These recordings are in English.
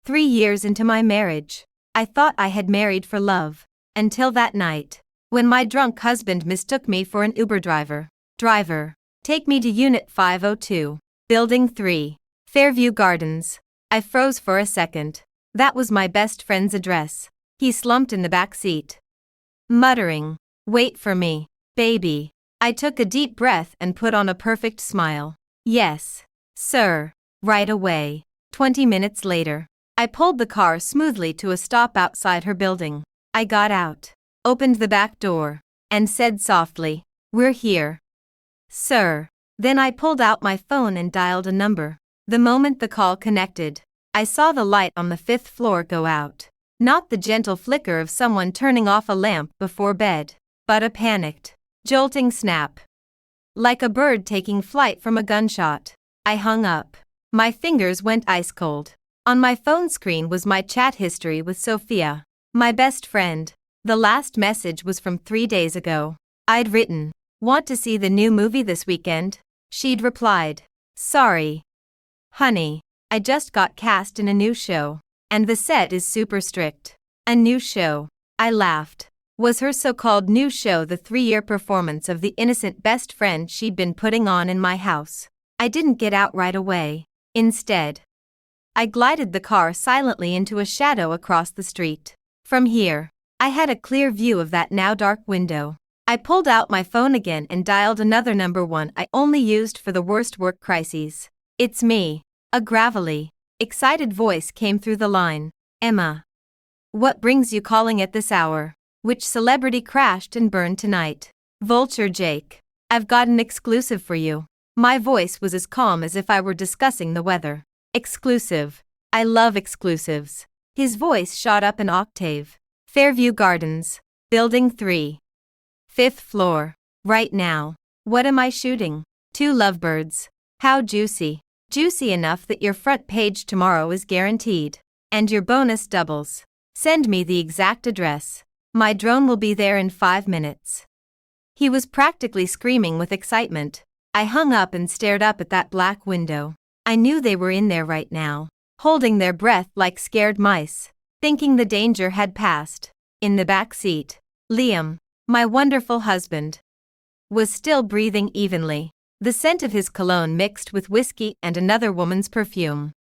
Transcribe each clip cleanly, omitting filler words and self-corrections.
3 years into my marriage. I thought I had married for love. Until that night, when my drunk husband mistook me for an Uber driver. Driver, take me to Unit 502, Building 3, Fairview Gardens. I froze for a second. That was my best friend's address. He slumped in the back seat, muttering, "Wait for me, baby." I took a deep breath and put on a perfect smile. "Yes, sir, right away." 20 minutes later, I pulled the car smoothly to a stop outside her building. I got out, opened the back door, and said softly, "We're here, sir." Then I pulled out my phone and dialed a number. The moment the call connected, I saw the light on the 5th floor go out. Not the gentle flicker of someone turning off a lamp before bed, but a panicked, jolting snap. Like a bird taking flight from a gunshot. I hung up. My fingers went ice cold. On my phone screen was my chat history with Sophia, my best friend. The last message was from 3 days ago. I'd written, "Want to see the new movie this weekend?" She'd replied, "Sorry, honey, I just got cast in a new show, and the set is super strict." A new show. I laughed. Was her so-called new show the 3-year performance of the innocent best friend she'd been putting on in my house? I didn't get out right away. Instead, I glided the car silently into a shadow across the street. From here, I had a clear view of that now dark window. I pulled out my phone again and dialed another number, one I only used for the worst work crises. "It's me." A gravelly, excited voice came through the line. "Emma. What brings you calling at this hour? Which celebrity crashed and burned tonight?" "Vulture Jake. I've got an exclusive for you." My voice was as calm as if I were discussing the weather. "Exclusive. I love exclusives." His voice shot up an octave. "Fairview Gardens, Building 3, 5th floor. Right now. What am I shooting? 2 lovebirds. How juicy. Juicy enough that your front page tomorrow is guaranteed. And your bonus doubles. Send me the exact address. My drone will be there in 5 minutes." He was practically screaming with excitement. I hung up and stared up at that black window. I knew they were in there right now, holding their breath like scared mice, thinking the danger had passed. In the back seat, Liam, my wonderful husband, was still breathing evenly, the scent of his cologne mixed with whiskey and another woman's perfume,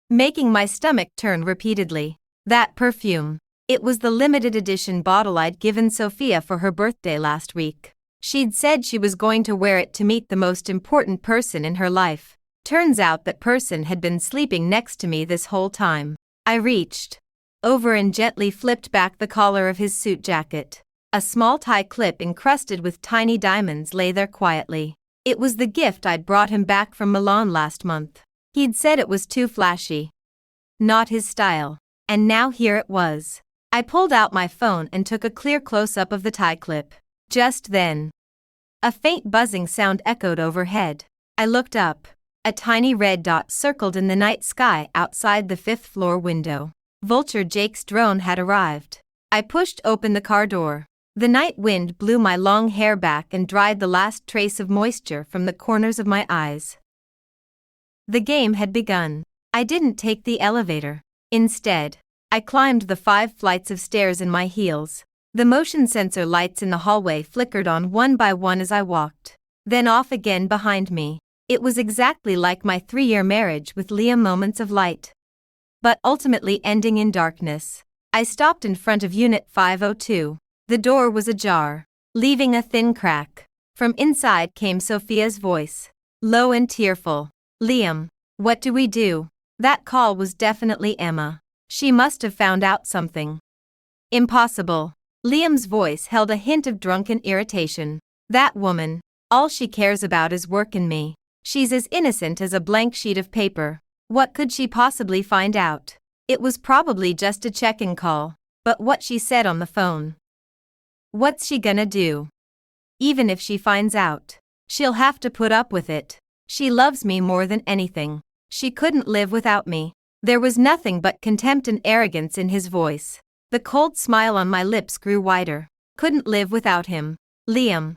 making my stomach turn repeatedly. That perfume. It was the limited edition bottle I'd given Sophia for her birthday last week. She'd said she was going to wear it to meet the most important person in her life. Turns out that person had been sleeping next to me this whole time. I reached over and gently flipped back the collar of his suit jacket. A small tie clip encrusted with tiny diamonds lay there quietly. It was the gift I'd brought him back from Milan last month. He'd said it was too flashy, not his style, and now here it was. I pulled out my phone and took a clear close-up of the tie clip. Just then, a faint buzzing sound echoed overhead. I looked up. A tiny red dot circled in the night sky outside the 5th floor window. Vulture Jake's drone had arrived. I pushed open the car door. The night wind blew my long hair back and dried the last trace of moisture from the corners of my eyes. The game had begun. I didn't take the elevator. Instead, I climbed the 5 flights of stairs in my heels. The motion sensor lights in the hallway flickered on one by one as I walked, then off again behind me. It was exactly like my 3-year marriage with Liam, moments of light, but ultimately ending in darkness. I stopped in front of Unit 502. The door was ajar, leaving a thin crack. From inside came Sophia's voice, low and tearful. "Liam, what do we do?" That call was definitely Emma. She must have found out something. "Impossible." Liam's voice held a hint of drunken irritation. "That woman, all she cares about is work and me. She's as innocent as a blank sheet of paper. What could she possibly find out? It was probably just a check-in call. But what she said on the phone. What's she gonna do? Even if she finds out, she'll have to put up with it. She loves me more than anything. She couldn't live without me." There was nothing but contempt and arrogance in his voice. The cold smile on my lips grew wider. "Couldn't live without him. Liam.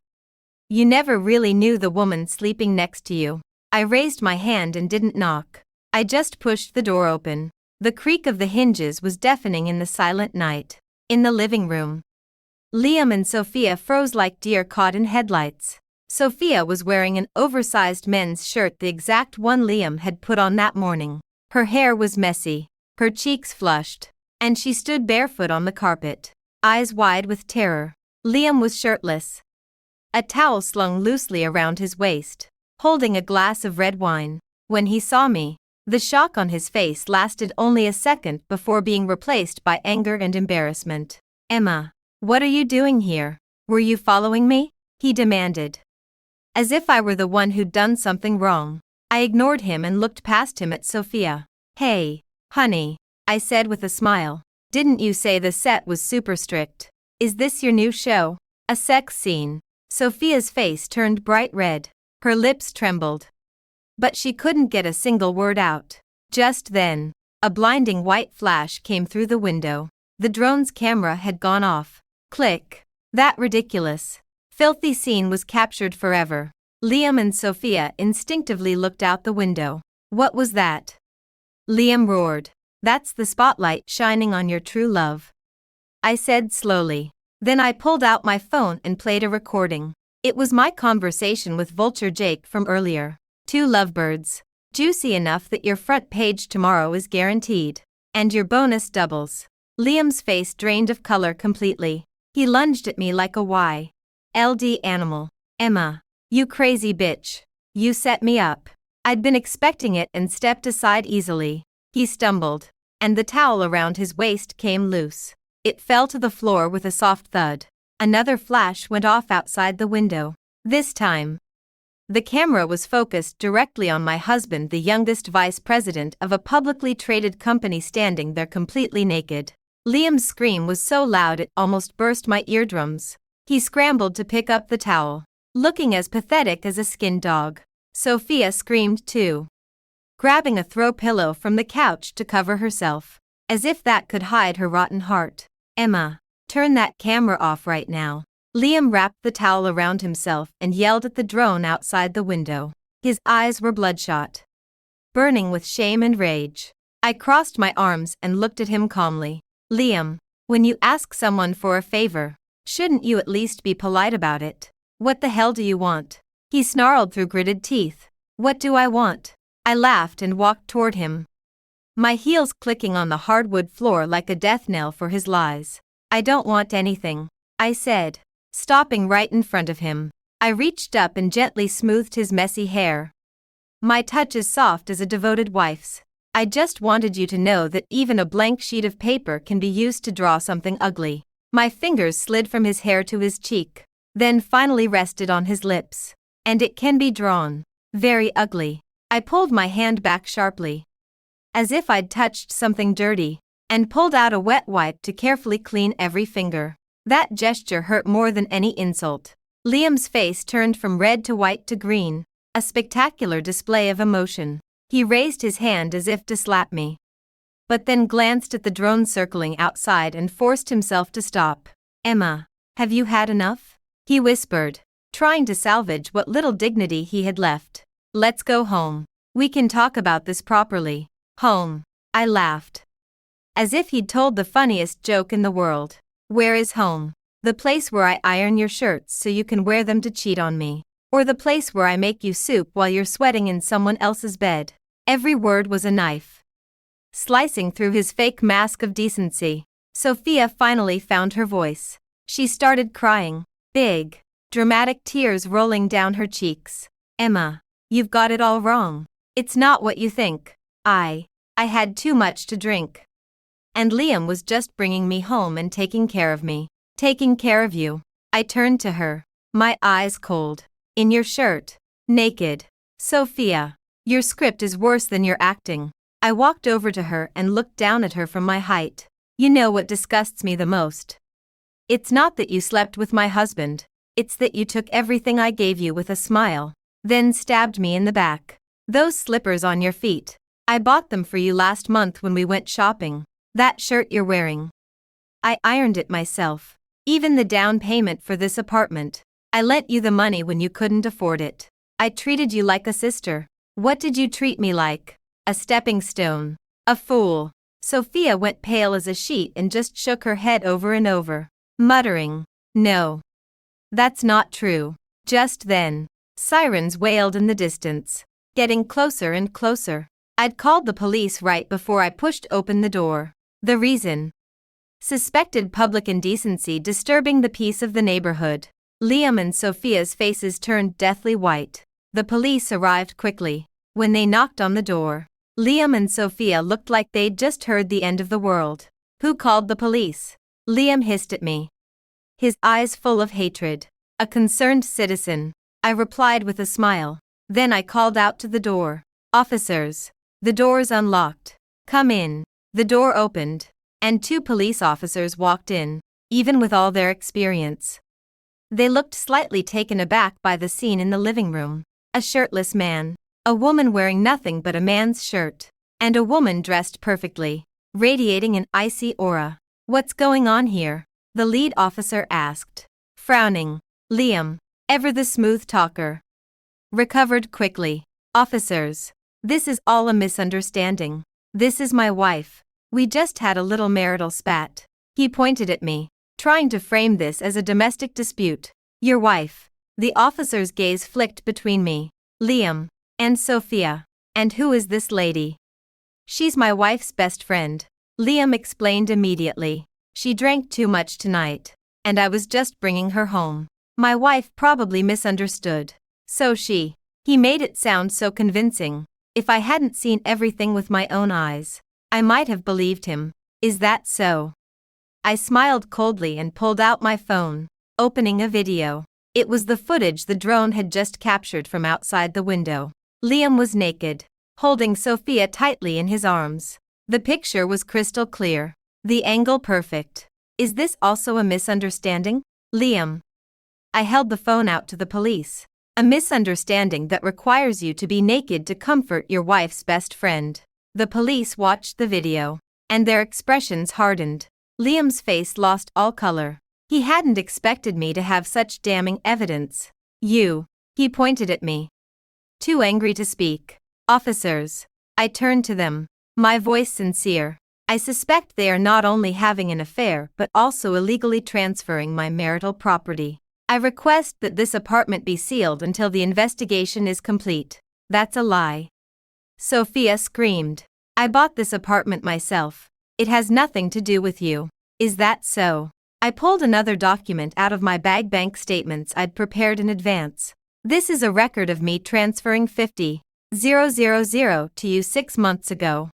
You never really knew the woman sleeping next to you." I raised my hand and didn't knock. I just pushed the door open. The creak of the hinges was deafening in the silent night. In the living room, Liam and Sophia froze like deer caught in headlights. Sophia was wearing an oversized men's shirt, the exact one Liam had put on that morning. Her hair was messy, her cheeks flushed, and she stood barefoot on the carpet, eyes wide with terror. Liam was shirtless, a towel slung loosely around his waist, holding a glass of red wine. When he saw me, the shock on his face lasted only a second before being replaced by anger and embarrassment. "Emma, what are you doing here? Were you following me?" he demanded, as if I were the one who'd done something wrong. I ignored him and looked past him at Sophia. "Hey, honey," I said with a smile. "Didn't you say the set was super strict? Is this your new show? A sex scene?" Sophia's face turned bright red. Her lips trembled, but she couldn't get a single word out. Just then, a blinding white flash came through the window. The drone's camera had gone off. Click. That ridiculous, filthy scene was captured forever. Liam and Sophia instinctively looked out the window. "What was that?" Liam roared. "That's the spotlight shining on your true love," I said slowly. Then I pulled out my phone and played a recording. It was my conversation with Vulture Jake from earlier. "Two lovebirds. Juicy enough that your front page tomorrow is guaranteed. And your bonus doubles." Liam's face drained of color completely. He lunged at me like a wild animal. "Emma, you crazy bitch. You set me up." I'd been expecting it and stepped aside easily. He stumbled, and the towel around his waist came loose. It fell to the floor with a soft thud. Another flash went off outside the window. This time, the camera was focused directly on my husband, the youngest vice president of a publicly traded company, standing there completely naked. Liam's scream was so loud it almost burst my eardrums. He scrambled to pick up the towel, looking as pathetic as a skinned dog. Sophia screamed too, grabbing a throw pillow from the couch to cover herself, as if that could hide her rotten heart. "Emma, turn that camera off right now." Liam wrapped the towel around himself and yelled at the drone outside the window. His eyes were bloodshot, burning with shame and rage. I crossed my arms and looked at him calmly. "Liam, when you ask someone for a favor, shouldn't you at least be polite about it? What the hell do you want?" He snarled through gritted teeth. "What do I want?" I laughed and walked toward him, my heels clicking on the hardwood floor like a death knell for his lies. "I don't want anything," I said, stopping right in front of him. I reached up and gently smoothed his messy hair, my touch as soft as a devoted wife's. "I just wanted you to know that even a blank sheet of paper can be used to draw something ugly." My fingers slid from his hair to his cheek, then finally rested on his lips. "And it can be drawn very ugly." I pulled my hand back sharply, as if I'd touched something dirty, and pulled out a wet wipe to carefully clean every finger. That gesture hurt more than any insult. Liam's face turned from red to white to green, a spectacular display of emotion. He raised his hand as if to slap me, but then glanced at the drone circling outside and forced himself to stop. "Emma, have you had enough?" he whispered, trying to salvage what little dignity he had left. "Let's go home. We can talk about this properly." "Home?" I laughed, as if he'd told the funniest joke in the world. "Where is home? The place where I iron your shirts so you can wear them to cheat on me? Or the place where I make you soup while you're sweating in someone else's bed?" Every word was a knife, slicing through his fake mask of decency. Sophia finally found her voice. She started crying, big, dramatic tears rolling down her cheeks. "Emma, you've got it all wrong. It's not what you think. I had too much to drink. And Liam was just bringing me home and taking care of me." "Taking care of you?" I turned to her, my eyes cold. "In your shirt, naked. Sophia, your script is worse than your acting." I walked over to her and looked down at her from my height. "You know what disgusts me the most? It's not that you slept with my husband. It's that you took everything I gave you with a smile, then stabbed me in the back. Those slippers on your feet, I bought them for you last month when we went shopping. That shirt you're wearing, I ironed it myself. Even the down payment for this apartment, I lent you the money when you couldn't afford it. I treated you like a sister. What did you treat me like? A stepping stone. A fool. Sophia went pale as a sheet and just shook her head over and over, muttering, "No. That's not true." Just then, sirens wailed in the distance, getting closer and closer. I'd called the police right before I pushed open the door. The reason? Suspected public indecency disturbing the peace of the neighborhood. Liam and Sophia's faces turned deathly white. The police arrived quickly. When they knocked on the door, Liam and Sophia looked like they'd just heard the end of the world. "Who called the police?" Liam hissed at me, his eyes full of hatred. "A concerned citizen," I replied with a smile. Then I called out to the door, "Officers, the door's unlocked. Come in." The door opened, and 2 police officers walked in, even with all their experience. They looked slightly taken aback by the scene in the living room. A shirtless man, a woman wearing nothing but a man's shirt, and a woman dressed perfectly, radiating an icy aura. "What's going on here?" the lead officer asked, frowning. Liam, ever the smooth talker, recovered quickly. "Officers, this is all a misunderstanding. This is my wife. We just had a little marital spat." He pointed at me, trying to frame this as a domestic dispute. "Your wife?" The officer's gaze flicked between me, Liam, and Sophia. "And who is this lady?" "She's my wife's best friend," Liam explained immediately. "She drank too much tonight, and I was just bringing her home. My wife probably misunderstood. So he made it sound so convincing. If I hadn't seen everything with my own eyes, I might have believed him. "Is that so?" I smiled coldly and pulled out my phone, opening a video. It was the footage the drone had just captured from outside the window. Liam was naked, holding Sophia tightly in his arms. The picture was crystal clear, the angle perfect. "Is this also a misunderstanding, Liam?" I held the phone out to the police. "A misunderstanding that requires you to be naked to comfort your wife's best friend." The police watched the video, and their expressions hardened. Liam's face lost all color. He hadn't expected me to have such damning evidence. He pointed at me, too angry to speak. "Officers." I turned to them, my voice sincere. "I suspect they are not only having an affair but also illegally transferring my marital property. I request that this apartment be sealed until the investigation is complete." "That's a lie," Sophia screamed. "I bought this apartment myself. It has nothing to do with you." "Is that so?" I pulled another document out of my bag, bank statements I'd prepared in advance. "This is a record of me transferring $50,000 to you 6 months ago.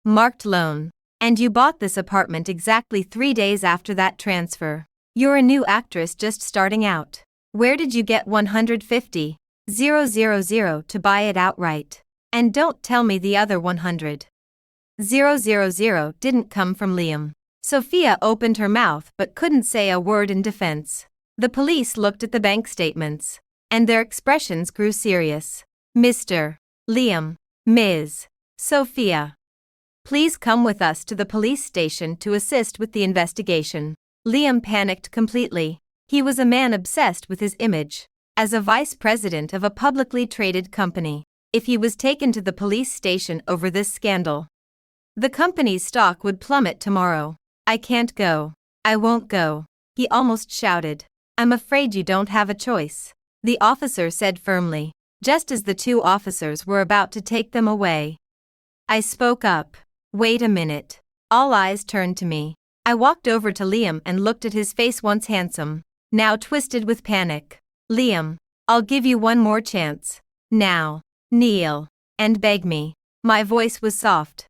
Marked loan. And you bought this apartment exactly 3 days after that transfer. You're a new actress just starting out. Where did you get $150,000 to buy it outright? And don't tell me the other $100,000 didn't come from Liam." Sophia opened her mouth but couldn't say a word in defense. The police looked at the bank statements, and their expressions grew serious. "Mr. Liam, Ms. Sophia, please come with us to the police station to assist with the investigation." Liam panicked completely. He was a man obsessed with his image. As a vice president of a publicly traded company, if he was taken to the police station over this scandal, the company's stock would plummet tomorrow. "I can't go. I won't go," he almost shouted. "I'm afraid you don't have a choice," the officer said firmly, just as the 2 officers were about to take them away. I spoke up. "Wait a minute." All eyes turned to me. I walked over to Liam and looked at his face, once handsome, now twisted with panic. "Liam, I'll give you one more chance. Now, kneel and beg me." My voice was soft,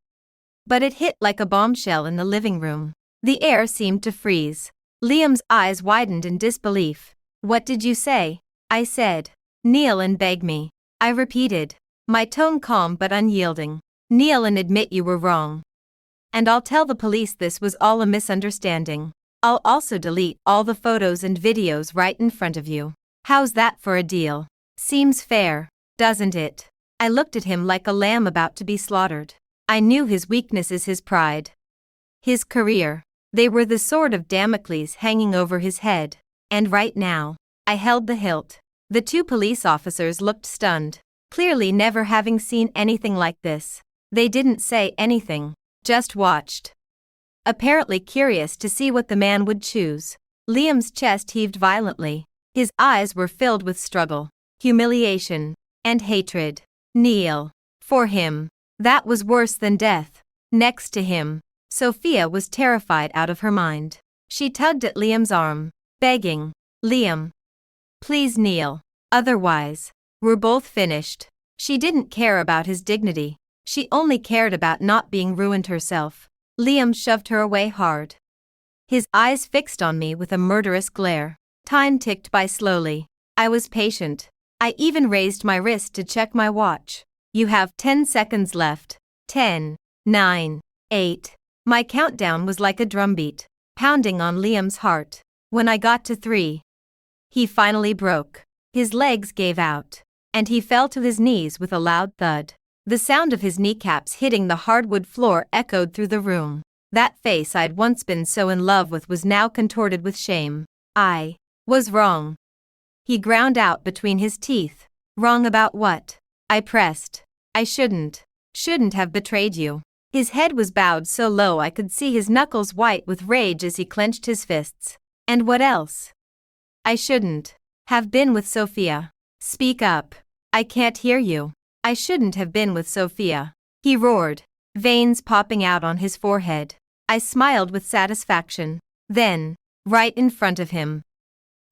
but it hit like a bombshell in the living room. The air seemed to freeze. Liam's eyes widened in disbelief. "What did you say?" I said. "Kneel and beg me," I repeated, my tone calm but unyielding. "Kneel and admit you were wrong. And I'll tell the police this was all a misunderstanding. I'll also delete all the photos and videos right in front of you. How's that for a deal? Seems fair, doesn't it?" I looked at him like a lamb about to be slaughtered. I knew his weaknesses, his pride, his career. They were the sword of Damocles hanging over his head. And right now, I held the hilt. The 2 police officers looked stunned, clearly never having seen anything like this. They didn't say anything, just watched. Apparently curious to see what the man would choose. Liam's chest heaved violently. His eyes were filled with struggle, humiliation, and hatred. Kneel. For him. That was worse than death. Next to him, Sophia was terrified out of her mind. She tugged at Liam's arm, begging, Liam, please kneel. Otherwise, we're both finished. She didn't care about his dignity. She only cared about not being ruined herself. Liam shoved her away hard. His eyes fixed on me with a murderous glare. Time ticked by slowly. I was patient. I even raised my wrist to check my watch. You have 10 seconds left. 10, 9, 8. My countdown was like a drumbeat, pounding on Liam's heart. When I got to 3, he finally broke. His legs gave out, and he fell to his knees with a loud thud. The sound of his kneecaps hitting the hardwood floor echoed through the room. That face I'd once been so in love with was now contorted with shame. I was wrong. He ground out between his teeth. Wrong about what? I pressed. I shouldn't have betrayed you. His head was bowed so low I could see his knuckles white with rage as he clenched his fists. And what else? I shouldn't have been with Sophia. Speak up. I can't hear you. I shouldn't have been with Sophia. He roared, veins popping out on his forehead. I smiled with satisfaction. Then, right in front of him,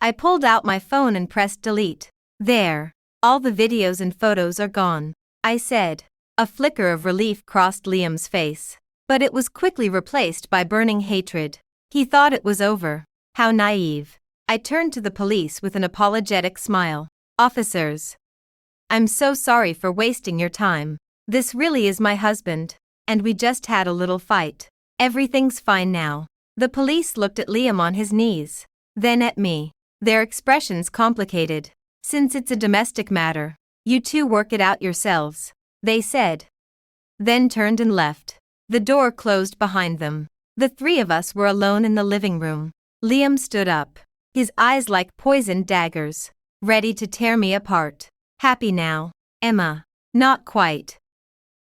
I pulled out my phone and pressed delete. There, all the videos and photos are gone, I said. A flicker of relief crossed Liam's face, but it was quickly replaced by burning hatred. He thought it was over. How naive. I turned to the police with an apologetic smile. Officers, I'm so sorry for wasting your time. This really is my husband, and we just had a little fight. Everything's fine now. The police looked at Liam on his knees, then at me. Their expressions complicated. Since it's a domestic matter, you two work it out yourselves, they said. Then turned and left. The door closed behind them. The three of us were alone in the living room. Liam stood up, his eyes like poisoned daggers, ready to tear me apart. Happy now, Emma? Not quite.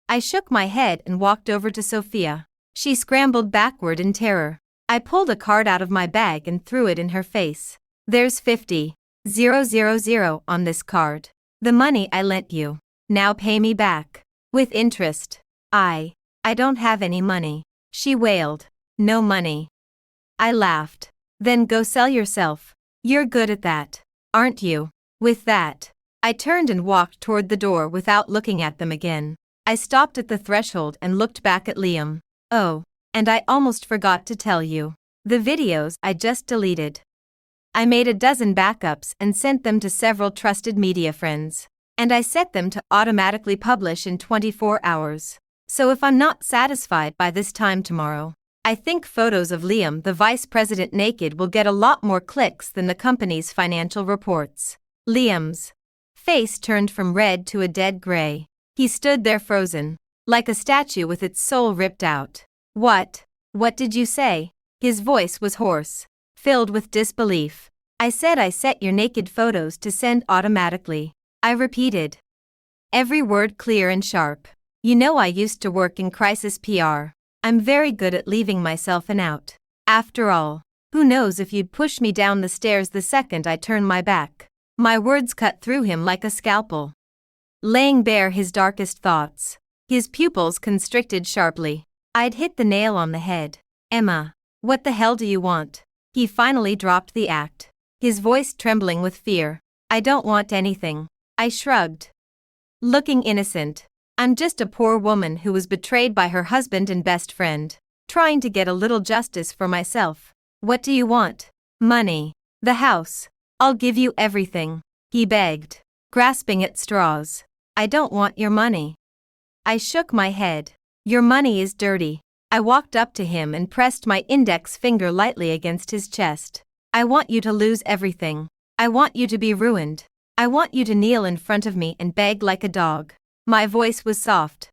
I shook my head and walked over to Sophia. She scrambled backward in terror. I pulled a card out of my bag and threw it in her face. There's 50,000 on this card. The money I lent you. Now pay me back. With interest. I don't have any money. She wailed. No money. I laughed. Then go sell yourself. You're good at that, aren't you? With that, I turned and walked toward the door without looking at them again. I stopped at the threshold and looked back at Liam. Oh, and I almost forgot to tell you. The videos I just deleted. I made a dozen backups and sent them to several trusted media friends. And I set them to automatically publish in 24 hours. So if I'm not satisfied by this time tomorrow, I think photos of Liam the vice president naked will get a lot more clicks than the company's financial reports. Liam's face turned from red to a dead gray. He stood there frozen, like a statue with its soul ripped out. What did you say? His voice was hoarse, filled with disbelief. I said I set your naked photos to send automatically. I repeated. Every word clear and sharp. You know I used to work in crisis PR. I'm very good at leaving myself an out. After all, who knows if you'd push me down the stairs the second I turn my back. My words cut through him like a scalpel, laying bare his darkest thoughts. His pupils constricted sharply. I'd hit the nail on the head. Emma, what the hell do you want? He finally dropped the act, his voice trembling with fear. I don't want anything. I shrugged, looking innocent. I'm just a poor woman who was betrayed by her husband and best friend, trying to get a little justice for myself. What do you want? Money. The house. I'll give you everything, he begged, grasping at straws. I don't want your money. I shook my head. Your money is dirty. I walked up to him and pressed my index finger lightly against his chest. I want you to lose everything. I want you to be ruined. I want you to kneel in front of me and beg like a dog. My voice was soft,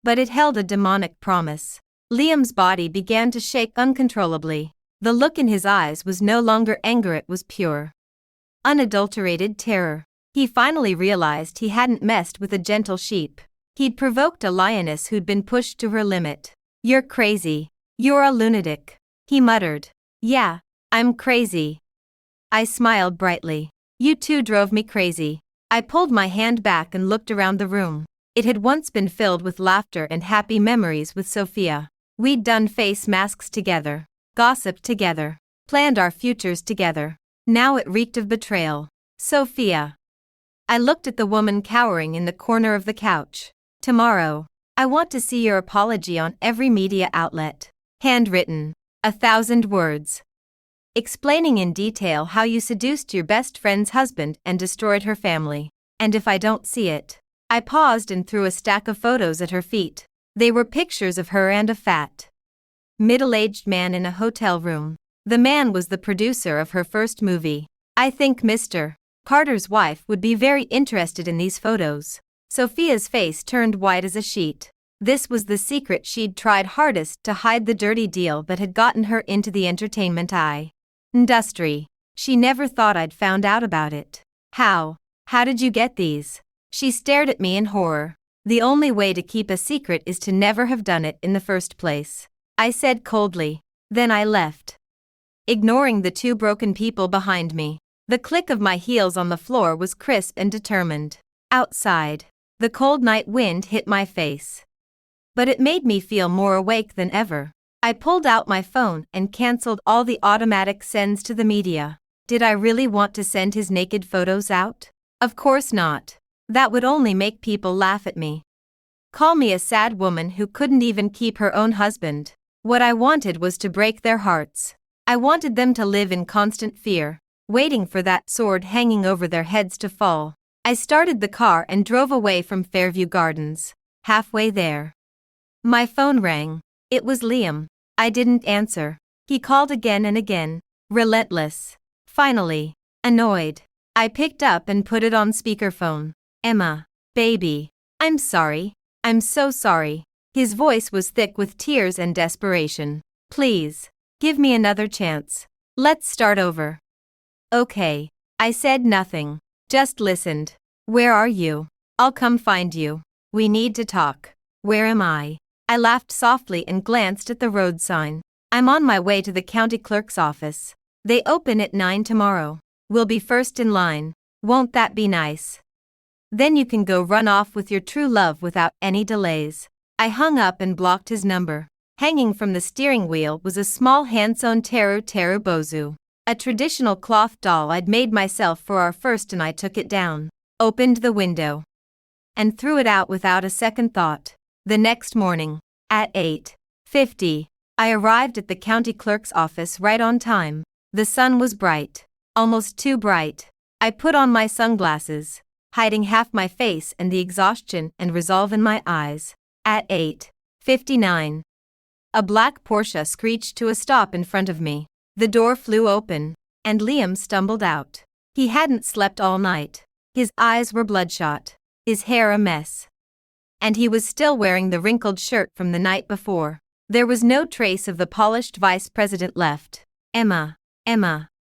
but it held a demonic promise. Liam's body began to shake uncontrollably. The look in his eyes was no longer anger, it was pure, unadulterated terror. He finally realized he hadn't messed with a gentle sheep. He'd provoked a lioness who'd been pushed to her limit. You're crazy. You're a lunatic. He muttered. Yeah, I'm crazy. I smiled brightly. You two drove me crazy. I pulled my hand back and looked around the room. It had once been filled with laughter and happy memories with Sophia. We'd done face masks together, gossiped together, planned our futures together. Now it reeked of betrayal. Sophia. I looked at the woman cowering in the corner of the couch. Tomorrow, I want to see your apology on every media outlet. Handwritten. 1,000 words. Explaining in detail how you seduced your best friend's husband and destroyed her family. And if I don't see it. I paused and threw a stack of photos at her feet. They were pictures of her and a fat, middle-aged man in a hotel room. The man was the producer of her first movie. I think Mr. Carter's wife would be very interested in these photos. Sophia's face turned white as a sheet. This was the secret she'd tried hardest to hide, the dirty deal that had gotten her into the entertainment industry. She never thought I'd found out about it. How did you get these? She stared at me in horror. The only way to keep a secret is to never have done it in the first place, I said coldly. Then I left, ignoring the two broken people behind me. The click of my heels on the floor was crisp and determined. Outside, the cold night wind hit my face, but it made me feel more awake than ever. I pulled out my phone and canceled all the automatic sends to the media. Did I really want to send his naked photos out? Of course not. That would only make people laugh at me. Call me a sad woman who couldn't even keep her own husband. What I wanted was to break their hearts. I wanted them to live in constant fear, waiting for that sword hanging over their heads to fall. I started the car and drove away from Fairview Gardens. Halfway there, my phone rang. It was Liam. I didn't answer. He called again and again, relentless. Finally, annoyed, I picked up and put it on speakerphone. Emma, baby, I'm sorry. I'm so sorry. His voice was thick with tears and desperation. Please, give me another chance. Let's start over. Okay. I said nothing, just listened. Where are you? I'll come find you. We need to talk. Where am I? I laughed softly and glanced at the road sign. I'm on my way to the county clerk's office. They open at 9 tomorrow. We'll be first in line. Won't that be nice? Then you can go run off with your true love without any delays. I hung up and blocked his number. Hanging from the steering wheel was a small hand-sewn Teru Teru Bozu, a traditional cloth doll I'd made myself for our first, and I took it down, opened the window, and threw it out without a second thought. The next morning, at 8:50, I arrived at the county clerk's office right on time. The sun was bright, almost too bright. I put on my sunglasses, hiding half my face and the exhaustion and resolve in my eyes. At 8:59, a black Porsche screeched to a stop in front of me. The door flew open, and Liam stumbled out. He hadn't slept all night. His eyes were bloodshot, his hair a mess, and he was still wearing the wrinkled shirt from the night before. There was no trace of the polished vice president left. Emma.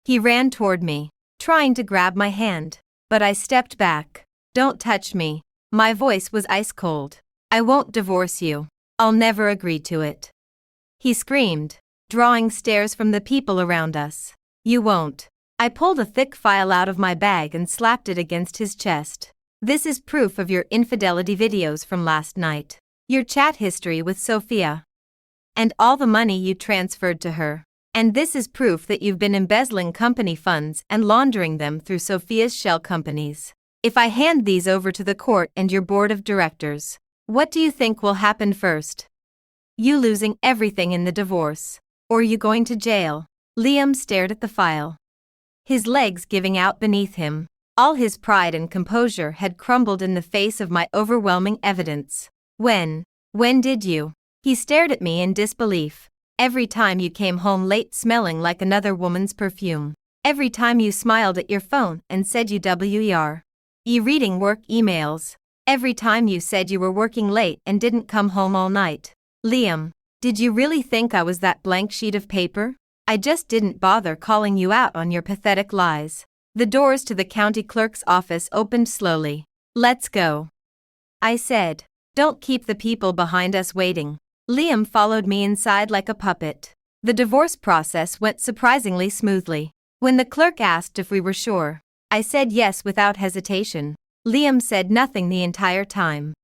He ran toward me, trying to grab my hand, but I stepped back. Don't touch me. My voice was ice cold. I won't divorce you. I'll never agree to it. He screamed, drawing stares from the people around us. You won't. I pulled a thick file out of my bag and slapped it against his chest. This is proof of your infidelity videos from last night, your chat history with Sophia, and all the money you transferred to her. And this is proof that you've been embezzling company funds and laundering them through Sophia's shell companies. If I hand these over to the court and your board of directors, what do you think will happen first? You losing everything in the divorce, or you going to jail? Liam stared at the file, his legs giving out beneath him. All his pride and composure had crumbled in the face of my overwhelming evidence. When did you? He stared at me in disbelief. Every time you came home late smelling like another woman's perfume. Every time you smiled at your phone and said you were reading work emails. Every time you said you were working late and didn't come home all night. Liam, did you really think I was that blank sheet of paper? I just didn't bother calling you out on your pathetic lies. The doors to the county clerk's office opened slowly. Let's go, I said. Don't keep the people behind us waiting. Liam followed me inside like a puppet. The divorce process went surprisingly smoothly. When the clerk asked if we were sure, I said yes without hesitation. Liam said nothing the entire time,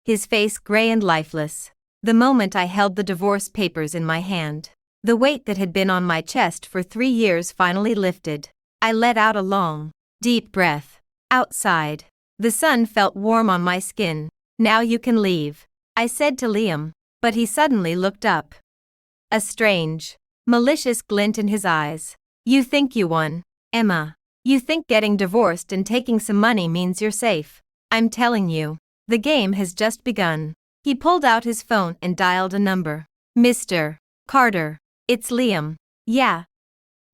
his face gray and lifeless. The moment I held the divorce papers in my hand, the weight that had been on my chest for 3 years finally lifted. I let out a long, deep breath. Outside, the sun felt warm on my skin. "Now you can leave," I said to Liam, but he suddenly looked up, a strange, malicious glint in his eyes. "You think you won, Emma. You think getting divorced and taking some money means you're safe. I'm telling you, the game has just begun." He pulled out his phone and dialed a number. "Mr. Carter, it's Liam. Yeah.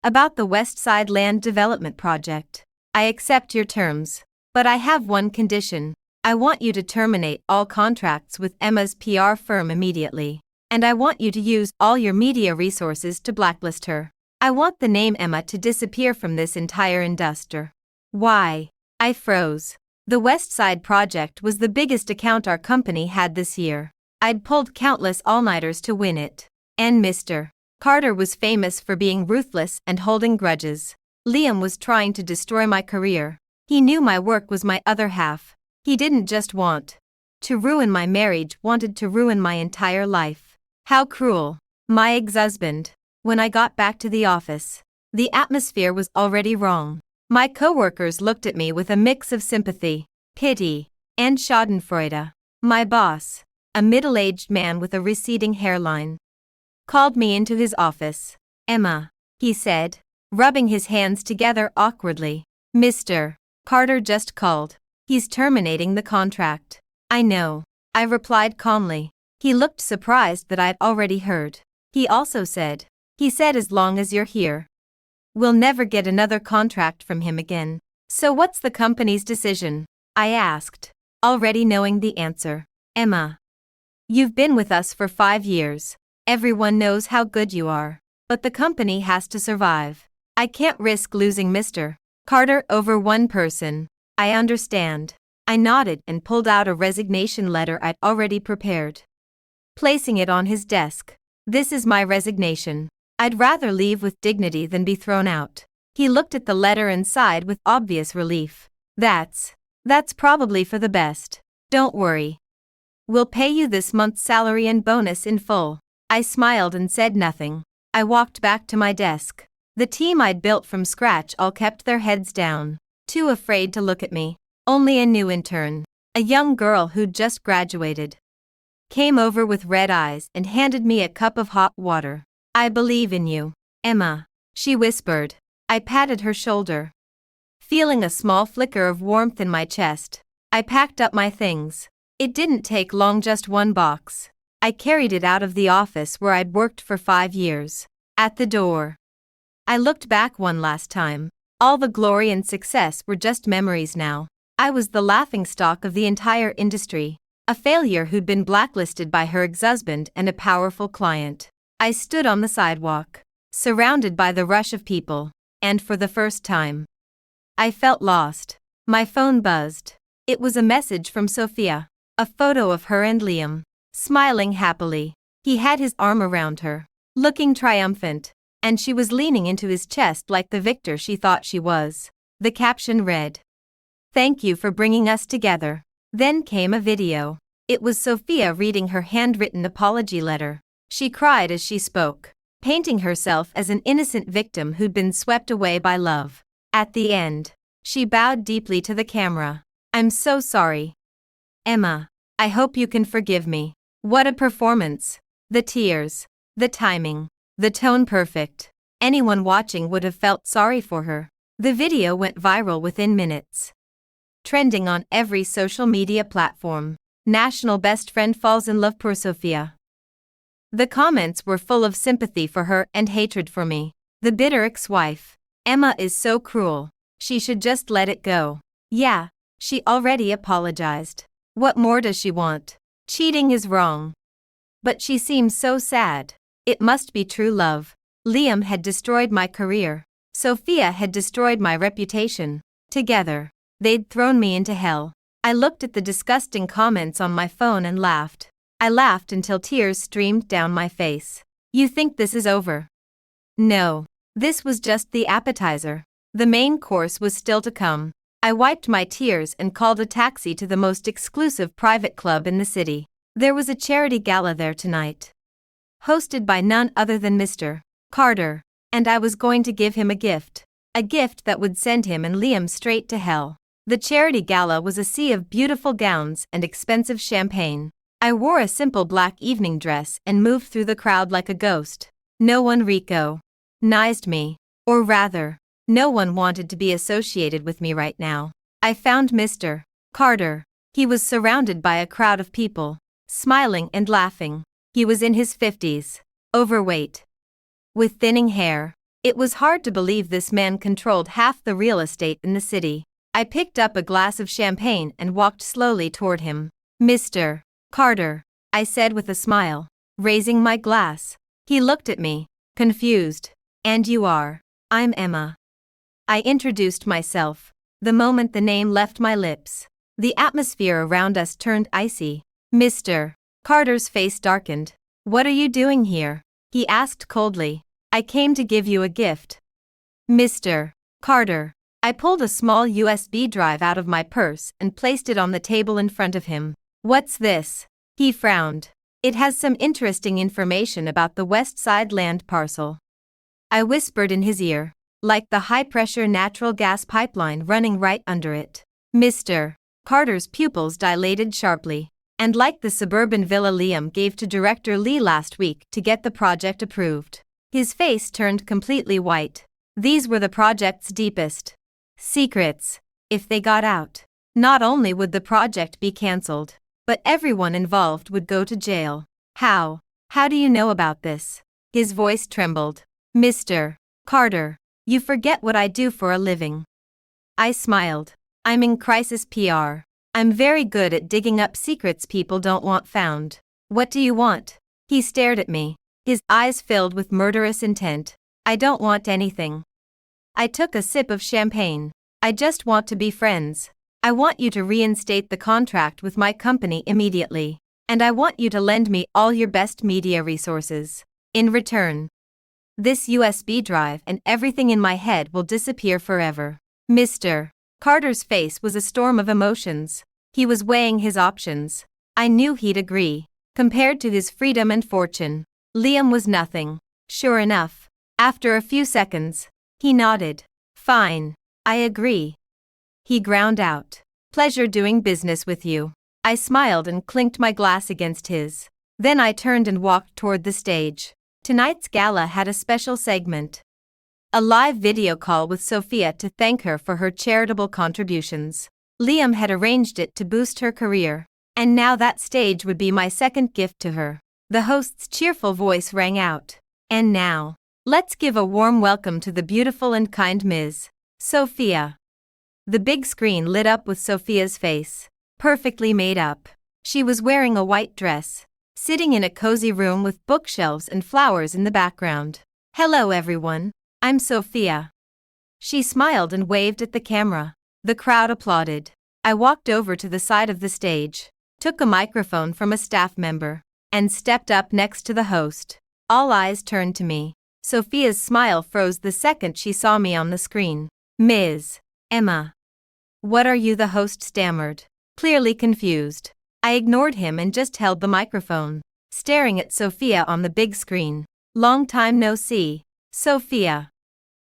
About the West Side Land Development Project. I accept your terms, but I have one condition. I want you to terminate all contracts with Emma's PR firm immediately, and I want you to use all your media resources to blacklist her. I want the name Emma to disappear from this entire industry." Why? I froze. The West Side Project was the biggest account our company had this year. I'd pulled countless all-nighters to win it. And Mr. Carter was famous for being ruthless and holding grudges. Liam was trying to destroy my career. He knew my work was my other half. He didn't just want to ruin my marriage, wanted to ruin my entire life. How cruel. My ex-husband. When I got back to the office, the atmosphere was already wrong. My coworkers looked at me with a mix of sympathy, pity, and schadenfreude. My boss, a middle-aged man with a receding hairline, called me into his office. "Emma," he said, rubbing his hands together awkwardly. "Mr. Carter just called. He's terminating the contract." "I know," I replied calmly. He looked surprised that I'd already heard. He also said, "As long as you're here, we'll never get another contract from him again." "So what's the company's decision?" I asked, already knowing the answer. "Emma, you've been with us for 5 years. Everyone knows how good you are. But the company has to survive. I can't risk losing Mr. Carter over one person." "I understand." I nodded and pulled out a resignation letter I'd already prepared, placing it on his desk. "This is my resignation. I'd rather leave with dignity than be thrown out." He looked at the letter and sighed with obvious relief. That's probably for the best. Don't worry. We'll pay you this month's salary and bonus in full." I smiled and said nothing. I walked back to my desk. The team I'd built from scratch all kept their heads down, too afraid to look at me. Only a new intern, a young girl who'd just graduated, came over with red eyes and handed me a cup of hot water. "I believe in you, Emma," she whispered. I patted her shoulder, feeling a small flicker of warmth in my chest. I packed up my things. It didn't take long, just one box. I carried it out of the office where I'd worked for 5 years. At the door, I looked back one last time. All the glory and success were just memories now. I was the laughingstock of the entire industry, a failure who'd been blacklisted by her ex-husband and a powerful client. I stood on the sidewalk, surrounded by the rush of people, and for the first time, I felt lost. My phone buzzed. It was a message from Sophia, a photo of her and Liam, smiling happily. He had his arm around her, looking triumphant, and she was leaning into his chest like the victor she thought she was. The caption read, "Thank you for bringing us together." Then came a video. It was Sophia reading her handwritten apology letter. She cried as she spoke, painting herself as an innocent victim who'd been swept away by love. At the end, she bowed deeply to the camera. "I'm so sorry, Emma. I hope you can forgive me." What a performance! The tears, the timing, the tone perfect. Anyone watching would have felt sorry for her. The video went viral within minutes, trending on every social media platform. National best friend falls in love pour Sophia. The comments were full of sympathy for her and hatred for me. The bitter ex-wife. "Emma is so cruel. She should just let it go. Yeah, she already apologized. What more does she want? Cheating is wrong. But she seems so sad. It must be true love." Liam had destroyed my career. Sophia had destroyed my reputation. Together, they'd thrown me into hell. I looked at the disgusting comments on my phone and laughed. I laughed until tears streamed down my face. You think this is over? No. This was just the appetizer. The main course was still to come. I wiped my tears and called a taxi to the most exclusive private club in the city. There was a charity gala there tonight, hosted by none other than Mr. Carter, and I was going to give him a gift that would send him and Liam straight to hell. The charity gala was a sea of beautiful gowns and expensive champagne. I wore a simple black evening dress and moved through the crowd like a ghost. No one recognized me, or rather, no one wanted to be associated with me right now. I found Mr. Carter. He was surrounded by a crowd of people, smiling and laughing. He was in his 50s, overweight, with thinning hair. It was hard to believe this man controlled half the real estate in the city. I picked up a glass of champagne and walked slowly toward him. Mr. Carter, I said with a smile, raising my glass. He looked at me, confused. And you are? I'm Emma. I introduced myself. The moment the name left my lips, the atmosphere around us turned icy. Mr. Carter's face darkened. What are you doing here? He asked coldly. I came to give you a gift. Mr. Carter. I pulled a small USB drive out of my purse and placed it on the table in front of him. What's this? He frowned. It has some interesting information about the West Side land parcel. I whispered in his ear, like the high-pressure natural gas pipeline running right under it. Mr. Carter's pupils dilated sharply, and like the suburban villa Liam gave to director Lee last week to get the project approved. His face turned completely white. These were the project's deepest secrets. If they got out, not only would the project be cancelled, but everyone involved would go to jail. How do you know about this? His voice trembled. Mr. Carter, you forget what I do for a living. I smiled. I'm in crisis PR. I'm very good at digging up secrets people don't want found. What do you want? He stared at me, his eyes filled with murderous intent. I don't want anything. I took a sip of champagne. I just want to be friends. I want you to reinstate the contract with my company immediately, and I want you to lend me all your best media resources. In return, this USB drive and everything in my head will disappear forever. Mr. Carter's face was a storm of emotions. He was weighing his options. I knew he'd agree. Compared to his freedom and fortune, Liam was nothing. Sure enough, after a few seconds, he nodded. Fine, I agree. He ground out. Pleasure doing business with you. I smiled and clinked my glass against his. Then I turned and walked toward the stage. Tonight's gala had a special segment. A live video call with Sophia to thank her for her charitable contributions. Liam had arranged it to boost her career, and now that stage would be my second gift to her. The host's cheerful voice rang out. And now, let's give a warm welcome to the beautiful and kind Ms. Sophia. The big screen lit up with Sophia's face, perfectly made up. She was wearing a white dress, sitting in a cozy room with bookshelves and flowers in the background. Hello everyone, I'm Sophia. She smiled and waved at the camera. The crowd applauded. I walked over to the side of the stage, took a microphone from a staff member, and stepped up next to the host. All eyes turned to me. Sophia's smile froze the second she saw me on the screen. Ms. Emma. What are you? The host stammered, clearly confused. I ignored him and just held the microphone, staring at Sophia on the big screen. Long time no see, Sophia.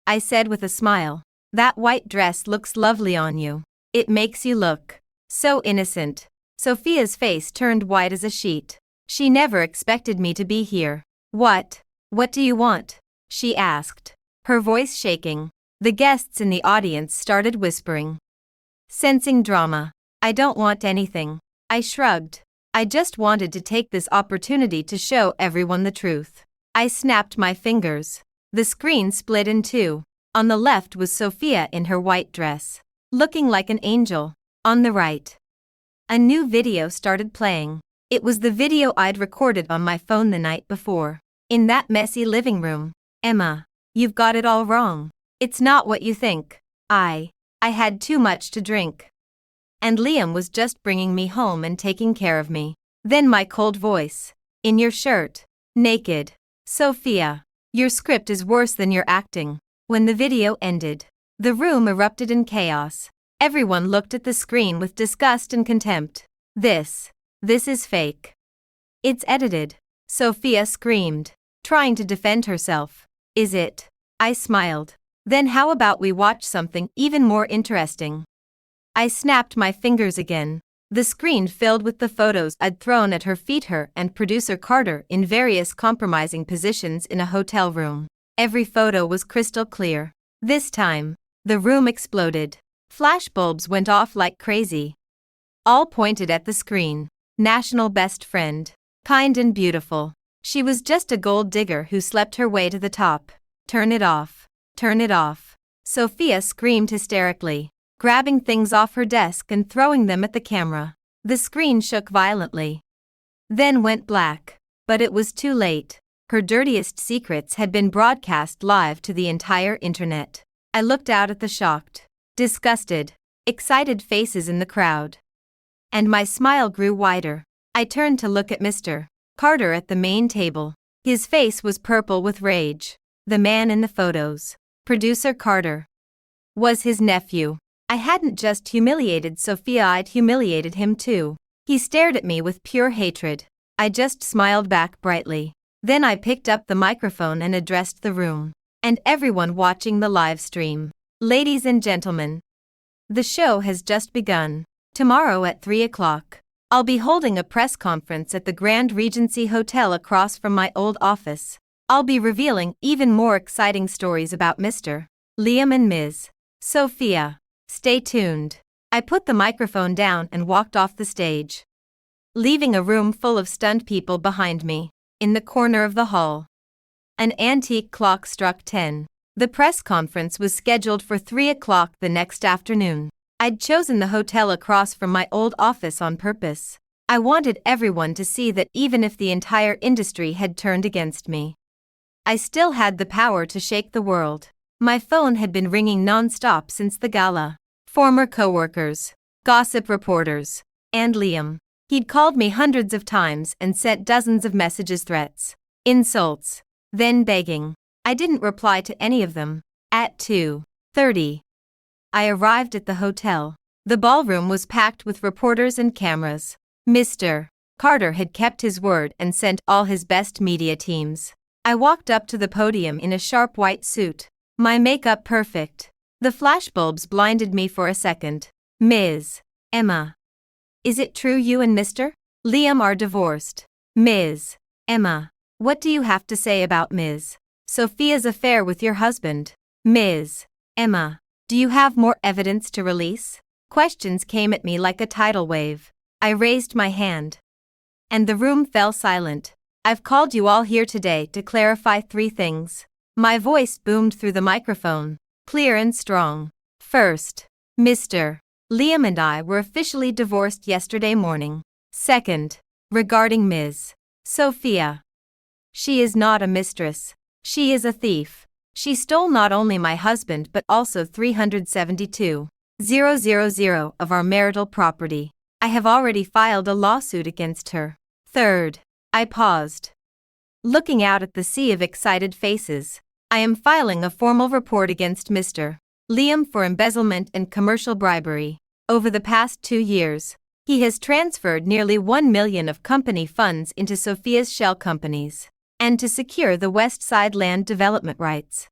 I said with a smile. That white dress looks lovely on you. It makes you look so innocent. Sophia's face turned white as a sheet. She never expected me to be here. What do you want? She asked, her voice shaking. The guests in the audience started whispering, sensing drama. I don't want anything. I shrugged. I just wanted to take this opportunity to show everyone the truth. I snapped my fingers. The screen split in two. On the left was Sophia in her white dress, looking like an angel. On the right, a new video started playing. It was the video I'd recorded on my phone the night before. In that messy living room. Emma, you've got it all wrong. It's not what you think. I had too much to drink. And Liam was just bringing me home and taking care of me. Then my cold voice. In your shirt. Naked. Sophia. Your script is worse than your acting. When the video ended, the room erupted in chaos. Everyone looked at the screen with disgust and contempt. This is fake. It's edited. Sophia screamed, trying to defend herself. Is it? I smiled. Then how about we watch something even more interesting? I snapped my fingers again. The screen filled with the photos I'd thrown at her feet, her and producer Carter in various compromising positions in a hotel room. Every photo was crystal clear. This time, the room exploded. Flashbulbs went off like crazy. All pointed at the screen. National best friend. Kind and beautiful. She was just a gold digger who slept her way to the top. Turn it off. Turn it off. Sophia screamed hysterically, grabbing things off her desk and throwing them at the camera. The screen shook violently. Then went black. But it was too late. Her dirtiest secrets had been broadcast live to the entire internet. I looked out at the shocked, disgusted, excited faces in the crowd. And my smile grew wider. I turned to look at Mr. Carter at the main table. His face was purple with rage. The man in the photos, producer Carter, was his nephew. I hadn't just humiliated Sophia, I'd humiliated him too. He stared at me with pure hatred. I just smiled back brightly. Then I picked up the microphone and addressed the room, and everyone watching the live stream. Ladies and gentlemen, the show has just begun. Tomorrow at 3 o'clock, I'll be holding a press conference at the Grand Regency Hotel across from my old office. I'll be revealing even more exciting stories about Mr. Liam and Ms. Sophia. Stay tuned. I put the microphone down and walked off the stage, leaving a room full of stunned people behind me. In the corner of the hall, an antique clock struck 10. The press conference was scheduled for 3 o'clock the next afternoon. I'd chosen the hotel across from my old office on purpose. I wanted everyone to see that even if the entire industry had turned against me, I still had the power to shake the world. My phone had been ringing non-stop since the gala. Former coworkers, gossip reporters, and Liam. He'd called me hundreds of times and sent dozens of messages, threats, insults, then begging. I didn't reply to any of them. At 2:30, I arrived at the hotel. The ballroom was packed with reporters and cameras. Mr. Carter had kept his word and sent all his best media teams. I walked up to the podium in a sharp white suit, my makeup perfect. The flashbulbs blinded me for a second. Ms. Emma. Is it true you and Mr. Liam are divorced? Ms. Emma. What do you have to say about Ms. Sophia's affair with your husband? Ms. Emma. Do you have more evidence to release? Questions came at me like a tidal wave. I raised my hand, and the room fell silent. I've called you all here today to clarify 3 things. My voice boomed through the microphone, clear and strong. First, Mr. Liam and I were officially divorced yesterday morning. Second, regarding Ms. Sophia. She is not a mistress. She is a thief. She stole not only my husband but also 372,000 of our marital property. I have already filed a lawsuit against her. Third, I paused, looking out at the sea of excited faces. I am filing a formal report against Mr. Liam for embezzlement and commercial bribery. Over the past 2 years, he has transferred nearly $1 million of company funds into Sophia's shell companies, and to secure the West Side land development rights,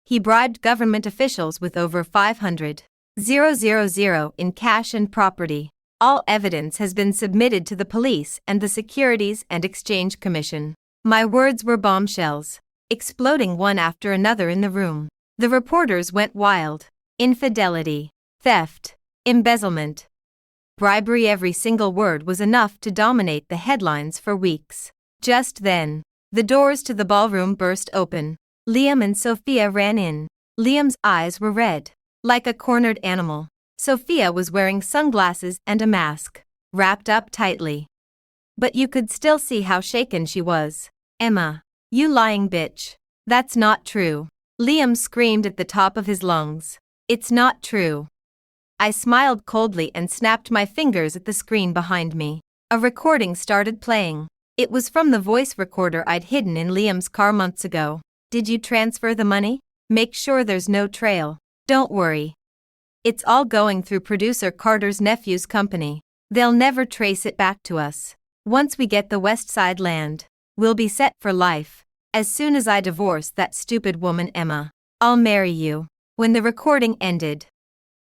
he bribed government officials with over $500,000 in cash and property. All evidence has been submitted to the police and the Securities and Exchange Commission. My words were bombshells, exploding one after another in the room. The reporters went wild. Infidelity, theft, embezzlement, bribery, every single word was enough to dominate the headlines for weeks. Just then, the doors to the ballroom burst open. Liam and Sophia ran in. Liam's eyes were red, like a cornered animal. Sophia was wearing sunglasses and a mask, wrapped up tightly, but you could still see how shaken she was. Emma, you lying bitch. That's not true. Liam screamed at the top of his lungs. It's not true. I smiled coldly and snapped my fingers at the screen behind me. A recording started playing. It was from the voice recorder I'd hidden in Liam's car months ago. Did you transfer the money? Make sure there's no trail. Don't worry. It's all going through producer Carter's nephew's company. They'll never trace it back to us. Once we get the West Side land, we'll be set for life. As soon as I divorce that stupid woman Emma, I'll marry you. When the recording ended,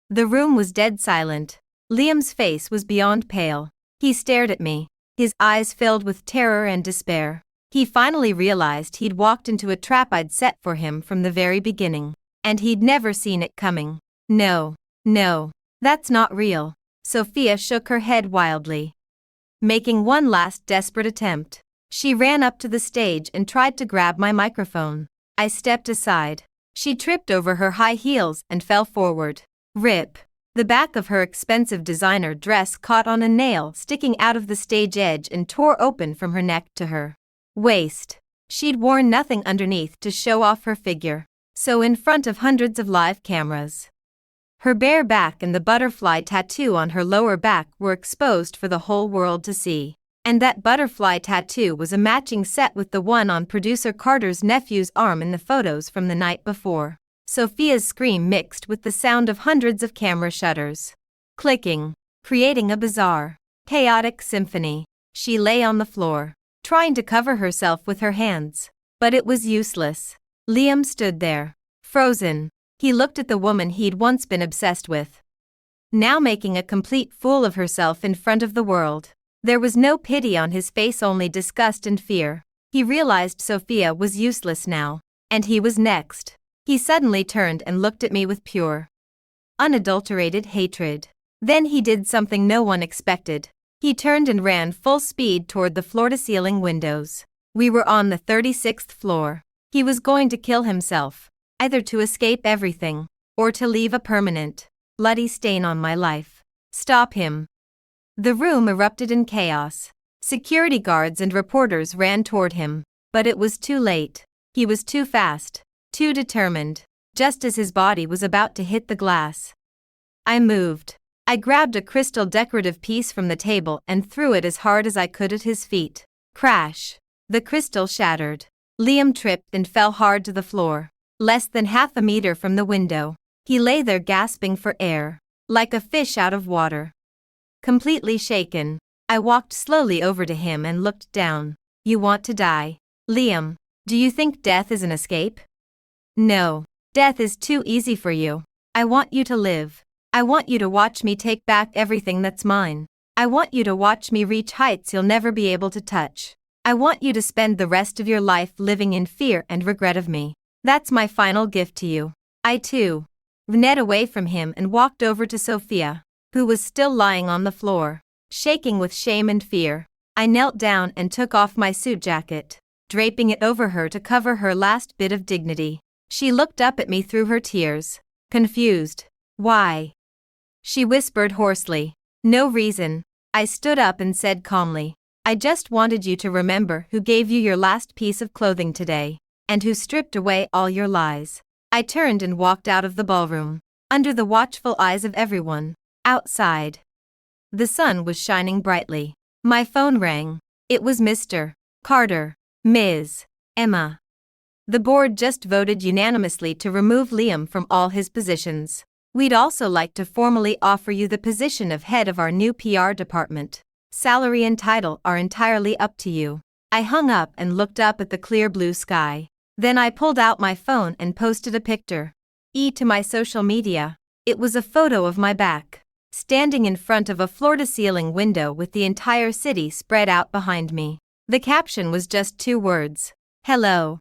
the room was dead silent. Liam's face was beyond pale. He stared at me, his eyes filled with terror and despair. He finally realized he'd walked into a trap I'd set for him from the very beginning. And he'd never seen it coming. No, that's not real. Sophia shook her head wildly. Making one last desperate attempt, she ran up to the stage and tried to grab my microphone. I stepped aside. She tripped over her high heels and fell forward. Rip. The back of her expensive designer dress caught on a nail sticking out of the stage edge and tore open from her neck to her waist. She'd worn nothing underneath to show off her figure, so in front of hundreds of live cameras, her bare back and the butterfly tattoo on her lower back were exposed for the whole world to see. And that butterfly tattoo was a matching set with the one on producer Carter's nephew's arm in the photos from the night before. Sophia's scream mixed with the sound of hundreds of camera shutters clicking, creating a bizarre, chaotic symphony. She lay on the floor, trying to cover herself with her hands, but it was useless. Liam stood there, frozen. He looked at the woman he'd once been obsessed with, now making a complete fool of herself in front of the world. There was no pity on his face, only disgust and fear. He realized Sophia was useless now, and he was next. He suddenly turned and looked at me with pure, unadulterated hatred. Then he did something no one expected. He turned and ran full speed toward the floor-to-ceiling windows. We were on the 36th floor. He was going to kill himself, either to escape everything, or to leave a permanent, bloody stain on my life. Stop him. The room erupted in chaos. Security guards and reporters ran toward him, but it was too late. He was too fast, too determined. Just as his body was about to hit the glass, I moved. I grabbed a crystal decorative piece from the table and threw it as hard as I could at his feet. Crash! The crystal shattered. Liam tripped and fell hard to the floor, less than half a meter from the window. He lay there gasping for air, like a fish out of water. Completely shaken, I walked slowly over to him and looked down. You want to die, Liam? Do you think death is an escape? No, death is too easy for you. I want you to live. I want you to watch me take back everything that's mine. I want you to watch me reach heights you'll never be able to touch. I want you to spend the rest of your life living in fear and regret of me. That's my final gift to you. I too ran away from him and walked over to Sophia, who was still lying on the floor, shaking with shame and fear. I knelt down and took off my suit jacket, draping it over her to cover her last bit of dignity. She looked up at me through her tears, confused. Why? She whispered hoarsely. No reason. I stood up and said calmly, I just wanted you to remember who gave you your last piece of clothing today, and who stripped away all your lies. I turned and walked out of the ballroom, under the watchful eyes of everyone. Outside, the sun was shining brightly. My phone rang. It was Mr. Carter. Ms. Emma. The board just voted unanimously to remove Liam from all his positions. We'd also like to formally offer you the position of head of our new PR department. Salary and title are entirely up to you. I hung up and looked up at the clear blue sky. Then I pulled out my phone and posted a picture to my social media. It was a photo of my back, standing in front of a floor-to-ceiling window with the entire city spread out behind me. The caption was just 2 words. Hello.